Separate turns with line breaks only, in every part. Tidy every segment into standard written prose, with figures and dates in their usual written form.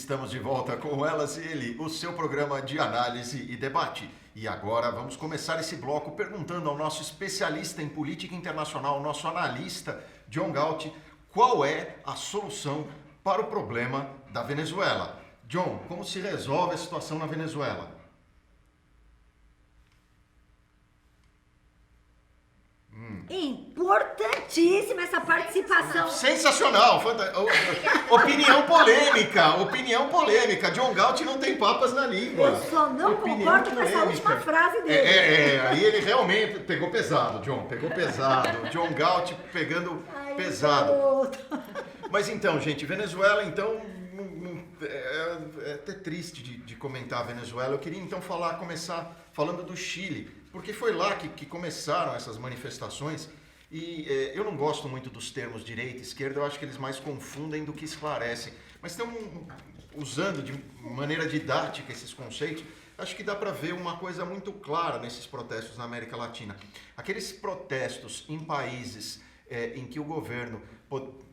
Estamos de volta com Elas e Ele, o seu programa de análise e debate. E agora vamos começar esse bloco perguntando ao nosso especialista em política internacional, nosso analista John Galt, qual é a solução para o problema da Venezuela. John, como se resolve a situação na Venezuela?
Importantíssima essa participação.
Sensacional! Opinião polêmica. John Galt não tem papas na língua.
Eu só não concordo com essa última frase dele.
Aí ele realmente pegou pesado, John. Pegou pesado. John Galt pegando pesado. Mas então, gente, Venezuela, então, é até triste de comentar a Venezuela. Eu queria então começar falando do Chile, porque foi lá que começaram essas manifestações. E eu não gosto muito dos termos direita e esquerda, eu acho que eles mais confundem do que esclarecem. Mas usando de maneira didática esses conceitos, acho que dá para ver uma coisa muito clara nesses protestos na América Latina. Aqueles protestos em países em que o governo,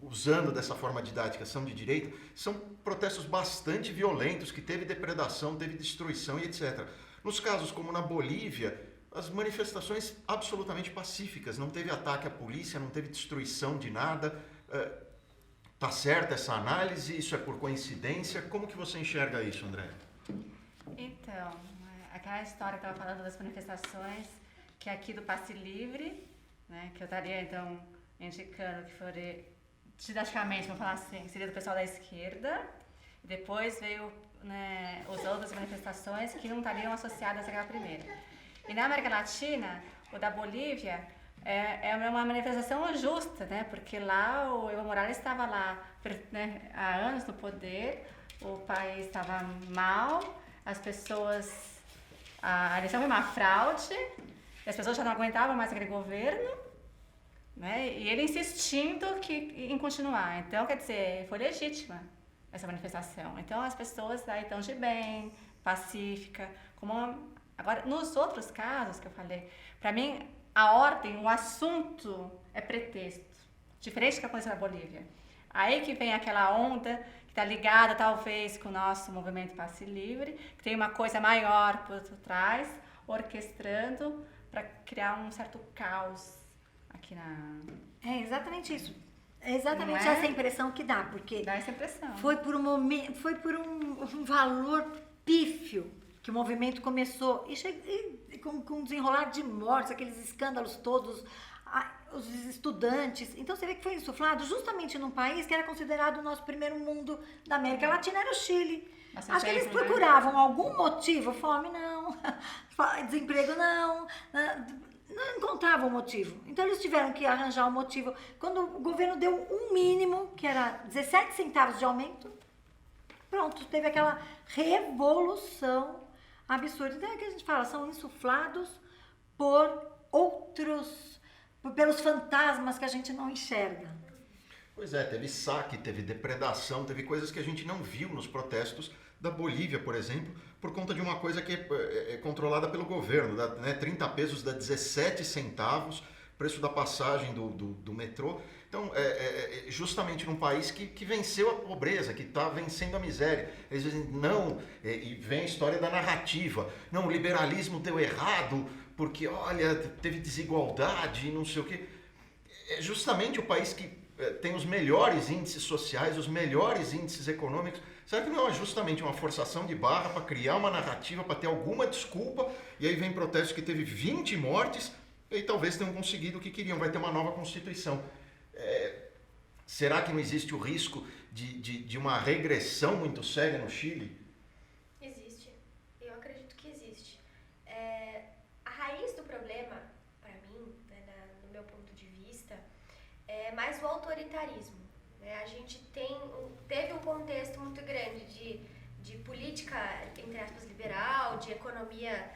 usando dessa forma didática, são de direita, são protestos bastante violentos, que teve depredação, teve destruição e etc. Nos casos como na Bolívia, as manifestações absolutamente pacíficas, não teve ataque à polícia, não teve destruição de nada. Tá certa essa análise? Isso é por coincidência? Como que você enxerga isso, André?
Então, aquela história que eu estava falando das manifestações, que é aqui do Passe Livre, né, que eu estaria então indicando que fosse, didaticamente, vamos falar assim, seria do pessoal da esquerda, e depois veio, né, as outras manifestações que não estariam associadas àquela primeira. E na América Latina, o da Bolívia é uma manifestação justa, né? Porque lá o Evo Morales estava lá, né, há anos no poder, o país estava mal, as pessoas, a eleição foi uma fraude, as pessoas já não aguentavam mais aquele governo, né? E ele insistindo em continuar. Então, quer dizer, foi legítima essa manifestação. Então, as pessoas aí estão de bem, pacífica, Agora, nos outros casos que eu falei, para mim, a ordem, o assunto é pretexto. Diferente do que aconteceu na Bolívia. Aí que vem aquela onda que está ligada, talvez, com o nosso movimento Passe Livre, que tem uma coisa maior por trás, orquestrando para criar um certo caos aqui na...
É exatamente isso. É exatamente essa impressão que dá, porque...
Dá essa impressão.
Foi por um valor pífio que o movimento começou, e com desenrolar de mortes, aqueles escândalos todos, os estudantes. Então você vê que foi insuflado justamente num país que era considerado o nosso primeiro mundo da América Latina, era o Chile. Acho que eles procuravam algum motivo, fome não, desemprego não encontravam motivo. Então eles tiveram que arranjar um motivo. Quando o governo deu um mínimo, que era 17 centavos de aumento, pronto, teve aquela revolução absurda. Então é que a gente fala, são insuflados pelos fantasmas que a gente não enxerga.
Pois é, teve saque, teve depredação, teve coisas que a gente não viu nos protestos da Bolívia, por exemplo, por conta de uma coisa que é controlada pelo governo, 30 pesos dá 17 centavos, preço da passagem do metrô. Então, justamente num país que venceu a pobreza, que está vencendo a miséria. Eles dizem, não, e vem a história da narrativa. Não, o liberalismo deu errado, porque, olha, teve desigualdade e não sei o quê. É justamente o país que tem os melhores índices sociais, os melhores índices econômicos. Será que não é justamente uma forçação de barra para criar uma narrativa, para ter alguma desculpa? E aí vem protesto que teve 20 mortes, e aí talvez tenham conseguido o que queriam, vai ter uma nova Constituição. Será que não existe o risco de uma regressão muito séria no Chile?
Existe. Eu acredito que existe. A raiz do problema, para mim, né, no meu ponto de vista, é mais o autoritarismo. Né? A gente teve um contexto muito grande de política, entre aspas, liberal, de economia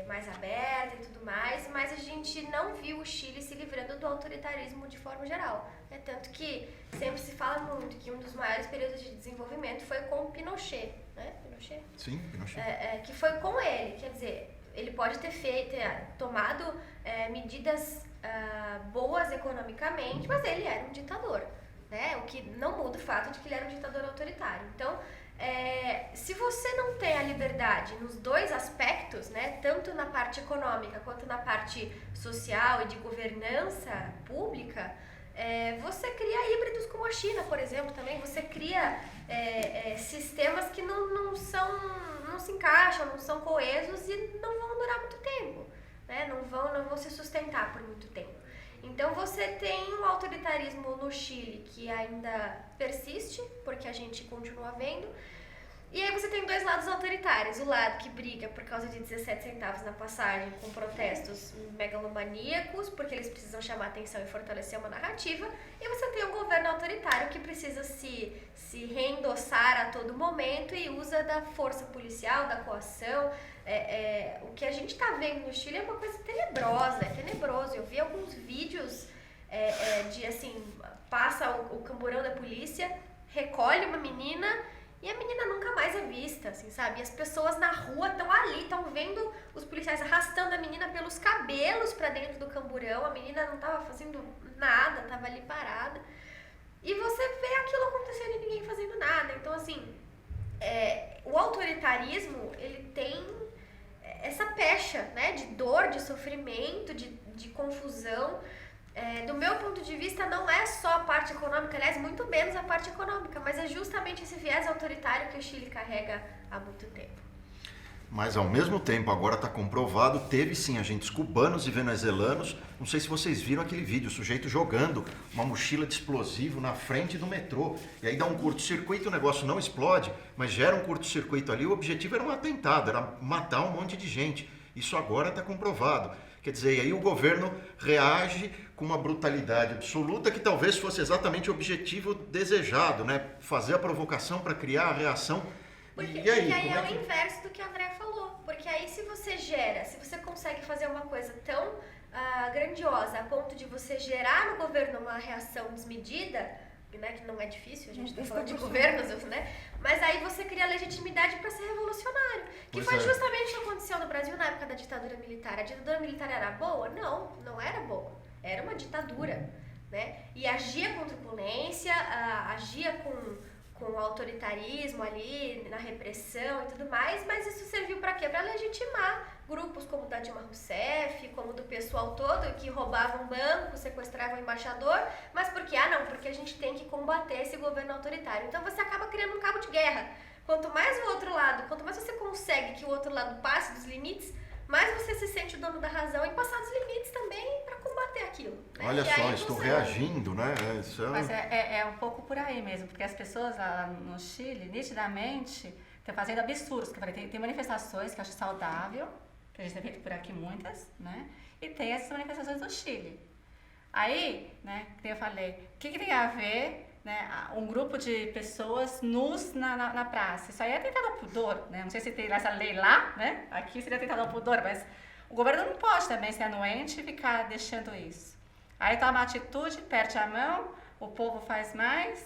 mais aberta e tudo mais, mas a gente não viu o Chile se livrando do autoritarismo de forma geral. Tanto que sempre se fala muito que um dos maiores períodos de desenvolvimento foi com Pinochet, né? Pinochet?
Sim, Pinochet.
Que foi com ele, quer dizer, ele pode ter tomado medidas boas economicamente, mas ele era um ditador. Né? O que não do fato de que ele era um ditador autoritário. Então, se você não tem a liberdade nos dois aspectos, né, tanto na parte econômica quanto na parte social e de governança pública, você cria híbridos como a China, por exemplo, também. Você cria sistemas que não se encaixam, não são coesos e não vão durar muito tempo, né? Não vão se sustentar por muito tempo. Então você tem um autoritarismo no Chile que ainda persiste, porque a gente continua vendo. E aí você tem dois lados autoritários, o lado que briga por causa de 17 centavos na passagem com protestos megalomaníacos, porque eles precisam chamar atenção e fortalecer uma narrativa, e você tem um governo autoritário que precisa se reendossar a todo momento e usa da força policial, da coação. O que a gente está vendo no Chile é uma coisa tenebrosa, é tenebroso. Eu vi alguns vídeos de assim, passa o camburão da polícia, recolhe uma menina e a menina nunca mais é vista, assim, sabe? E as pessoas na rua estão ali, estão vendo os policiais arrastando a menina pelos cabelos para dentro do camburão. A menina não estava fazendo nada, estava ali parada. E você vê aquilo acontecendo e ninguém fazendo nada. Então, assim, o autoritarismo, ele tem essa pecha, né? De dor, de sofrimento, de confusão. Do meu ponto de vista, não é só a parte econômica, aliás, muito menos a parte econômica, mas é justamente esse viés autoritário que o Chile carrega há muito tempo.
Mas ao mesmo tempo, agora está comprovado, teve sim agentes cubanos e venezuelanos. Não sei se vocês viram aquele vídeo, o sujeito jogando uma mochila de explosivo na frente do metrô. E aí dá um curto-circuito, o negócio não explode, mas gera um curto-circuito ali. O objetivo era um atentado, era matar um monte de gente. Isso agora está comprovado. Quer dizer, aí o governo reage com uma brutalidade absoluta que talvez fosse exatamente o objetivo desejado, né? Fazer a provocação para criar a reação.
Porque
e aí,
é o inverso do que a André falou. Porque aí se você consegue fazer uma coisa tão grandiosa a ponto de você gerar no governo uma reação desmedida, né, que não é difícil, a gente está falando de governos, né? Mas aí você cria legitimidade para ser revolucionário. Que foi justamente o que aconteceu no Brasil na época da ditadura militar. A ditadura militar era boa? Não era boa. Era uma ditadura, né? E agia com truculência, agia com autoritarismo ali, na repressão e tudo mais, mas isso serviu para quê? Para legitimar grupos como o da Dilma Rousseff, como do pessoal todo, que roubavam banco, sequestravam embaixador, mas por quê? Porque a gente tem que combater esse governo autoritário. Então você acaba criando um cabo de guerra. Quanto mais você consegue que o outro lado passe dos limites, mais você se sente o dono da razão em passar dos limites também para combater aquilo. Né?
Olha só, estou reagindo, né?
Mas é um pouco por aí mesmo, porque as pessoas lá no Chile, nitidamente, estão fazendo absurdos. Tem manifestações que eu acho saudável, que a gente tem feito por aqui muitas, né? E tem essas manifestações do Chile. Aí, né, como eu falei, o que tem a ver, né, um grupo de pessoas nus na praça? Isso aí é atentado ao pudor, né? Não sei se tem essa lei lá, né? Aqui seria atentado ao pudor, mas o governo não pode também ser anuente e ficar deixando isso. Aí toma atitude, perde a mão, o povo faz mais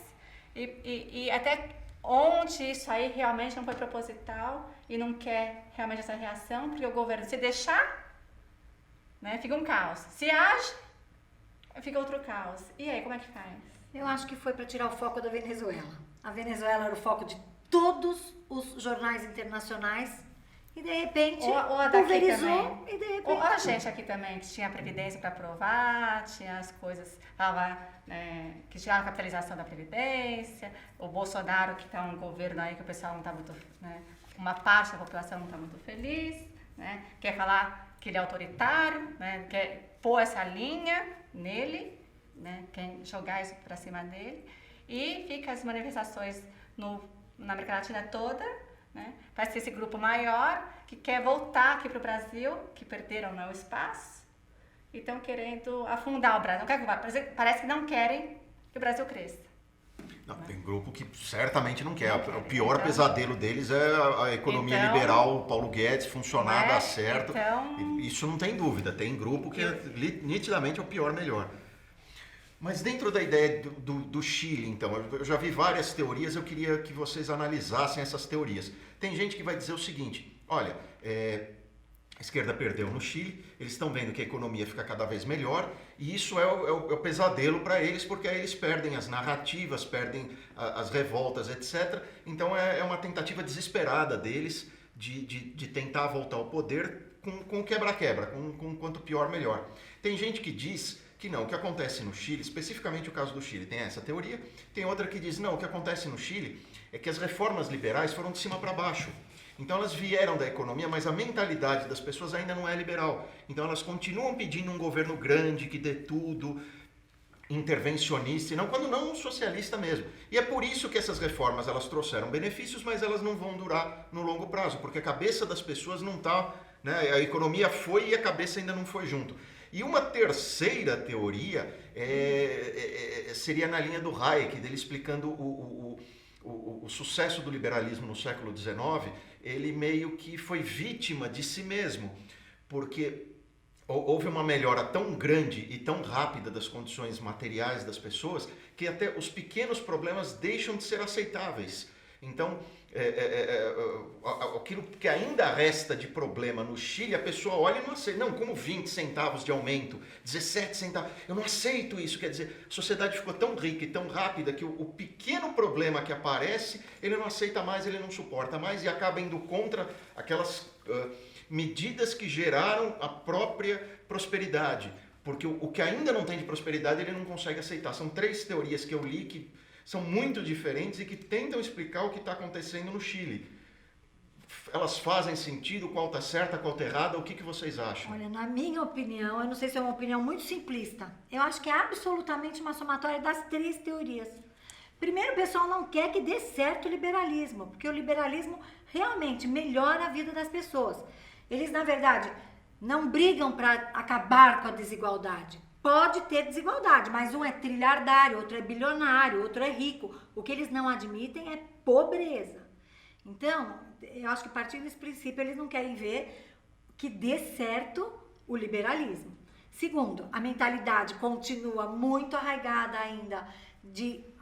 e até onde isso aí realmente não foi proposital e não quer realmente essa reação, porque o governo, se deixar, né, fica um caos. Se age, fica outro caos. E aí, como é que faz?
Eu acho que foi para tirar o foco da Venezuela. A Venezuela era o foco de todos os jornais internacionais e de repente pulverizou e de repente...
Ou a gente aqui também, que tinha a Previdência para aprovar, tinha as coisas, falava, que tinha a capitalização da Previdência, o Bolsonaro que está um governo aí que o pessoal não está muito, né, uma parte da população não está muito feliz, né, quer falar que ele é autoritário, né, quer pôr essa linha nele, né, quer jogar isso para cima dele, e fica as manifestações na América Latina toda, né, parece ser esse grupo maior que quer voltar aqui para o Brasil, que perderam o espaço, e estão querendo afundar o Brasil. Parece que não querem que o Brasil cresça.
Não, tem grupo que certamente não quer. O pior pesadelo deles é a economia liberal, Paulo Guedes, funcionar, dar certo. Isso não tem dúvida. Tem grupo que nitidamente é o pior melhor. Mas dentro da ideia do Chile, então, eu já vi várias teorias, eu queria que vocês analisassem essas teorias. Tem gente que vai dizer o seguinte, olha, A esquerda perdeu no Chile, eles estão vendo que a economia fica cada vez melhor e isso é o pesadelo para eles, porque aí eles perdem as narrativas, perdem as revoltas, etc. Então é uma tentativa desesperada deles de tentar voltar ao poder com quebra-quebra, com quanto pior, melhor. Tem gente que diz que não, o que acontece no Chile, especificamente o caso do Chile, tem essa teoria, tem outra que diz, não, o que acontece no Chile é que as reformas liberais foram de cima para baixo. Então elas vieram da economia, mas a mentalidade das pessoas ainda não é liberal. Então elas continuam pedindo um governo grande, que dê tudo, intervencionista, e não, quando não um socialista mesmo. E é por isso que essas reformas elas trouxeram benefícios, mas elas não vão durar no longo prazo, porque a cabeça das pessoas não está, né, a economia foi e a cabeça ainda não foi junto. E uma terceira teoria seria na linha do Hayek, dele explicando o sucesso do liberalismo no século XIX. Ele meio que foi vítima de si mesmo, porque houve uma melhora tão grande e tão rápida das condições materiais das pessoas que até os pequenos problemas deixam de ser aceitáveis. Então, aquilo que ainda resta de problema no Chile, a pessoa olha e não aceita. Não, como 20 centavos de aumento, 17 centavos, eu não aceito isso. Quer dizer, a sociedade ficou tão rica e tão rápida que o pequeno problema que aparece, ele não aceita mais, ele não suporta mais e acaba indo contra aquelas medidas que geraram a própria prosperidade. Porque o que ainda não tem de prosperidade, ele não consegue aceitar. São 3 teorias que eu li que são muito diferentes e que tentam explicar o que está acontecendo no Chile. Elas fazem sentido? Qual está certa, qual está errada? O que vocês acham?
Olha, na minha opinião, eu não sei se é uma opinião muito simplista, eu acho que é absolutamente uma somatória das 3 teorias. Primeiro, o pessoal não quer que dê certo o liberalismo, porque o liberalismo realmente melhora a vida das pessoas. Eles, na verdade, não brigam para acabar com a desigualdade. Pode ter desigualdade, mas um é trilhardário, outro é bilionário, outro é rico. O que eles não admitem é pobreza. Então, eu acho que a partir desse princípio eles não querem ver que dê certo o liberalismo. Segundo, a mentalidade continua muito arraigada ainda,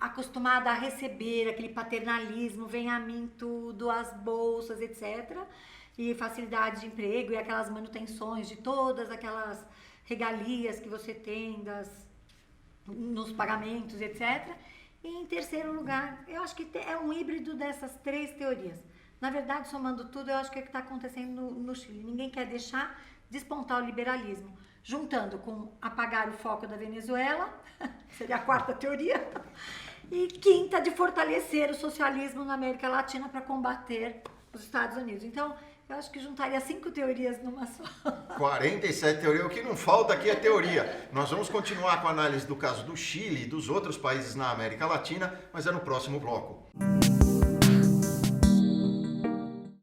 acostumada a receber aquele paternalismo, vem a mim tudo, as bolsas, etc. E facilidade de emprego e aquelas manutenções de todas aquelas regalias que você tem nos pagamentos, etc. E em terceiro lugar, eu acho que é um híbrido dessas 3 teorias. Na verdade, somando tudo, eu acho que é o que está acontecendo no Chile. Ninguém quer deixar despontar o liberalismo, juntando com apagar o foco da Venezuela, seria a 4ª teoria, e 5ª, de fortalecer o socialismo na América Latina para combater os Estados Unidos. Então, eu acho que juntaria 5 teorias numa só.
47 teorias. O que não falta aqui é teoria. Nós vamos continuar com a análise do caso do Chile e dos outros países na América Latina, mas é no próximo bloco.